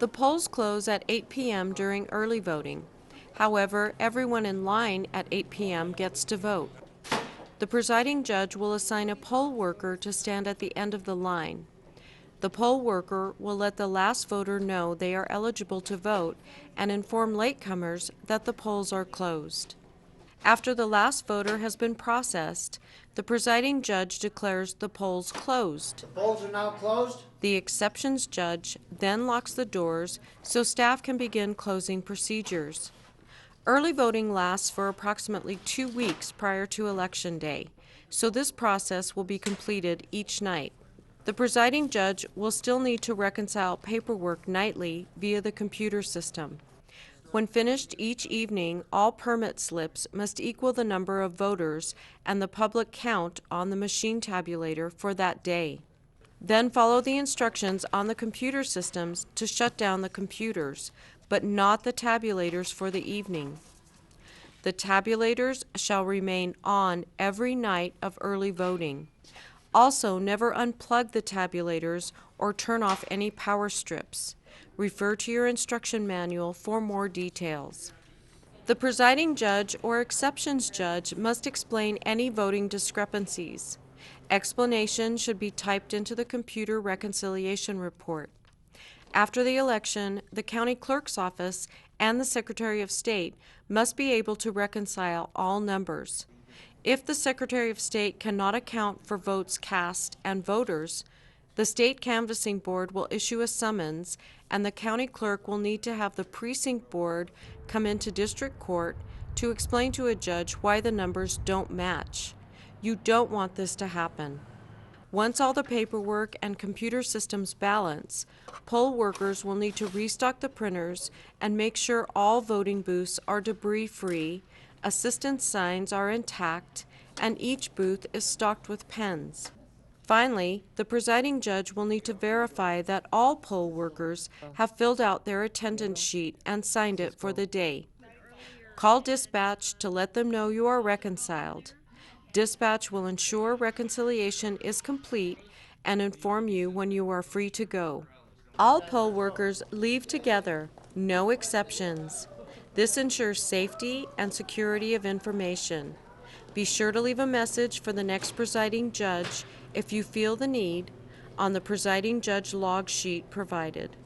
The polls close at 8 p.m. during early voting. However, everyone in line at 8 p.m. gets to vote. The presiding judge will assign a poll worker to stand at the end of the line. The poll worker will let the last voter know they are eligible to vote and inform latecomers that the polls are closed. After the last voter has been processed, the presiding judge declares the polls closed. The polls are now closed. The exceptions judge then locks the doors so staff can begin closing procedures. Early voting lasts for approximately 2 weeks prior to Election Day, so this process will be completed each night. The presiding judge will still need to reconcile paperwork nightly via the computer system. When finished each evening, all permit slips must equal the number of voters and the public count on the machine tabulator for that day. Then follow the instructions on the computer systems to shut down the computers, but not the tabulators for the evening. The tabulators shall remain on every night of early voting. Also, never unplug the tabulators or turn off any power strips. Refer to your instruction manual for more details. The presiding judge or exceptions judge must explain any voting discrepancies. Explanation should be typed into the computer reconciliation report. After the election, the county clerk's office and the Secretary of State must be able to reconcile all numbers. If the Secretary of State cannot account for votes cast and voters, the State Canvassing Board will issue a summons, and the county clerk will need to have the precinct board come into district court to explain to a judge why the numbers don't match. You don't want this to happen. Once all the paperwork and computer systems balance, poll workers will need to restock the printers and make sure all voting booths are debris-free, assistance signs are intact, and each booth is stocked with pens. Finally, the presiding judge will need to verify that all poll workers have filled out their attendance sheet and signed it for the day. Call dispatch to let them know you are reconciled. Dispatch will ensure reconciliation is complete and inform you when you are free to go. All poll workers leave together, no exceptions. This ensures safety and security of information. Be sure to leave a message for the next presiding judge if you feel the need on the presiding judge log sheet provided.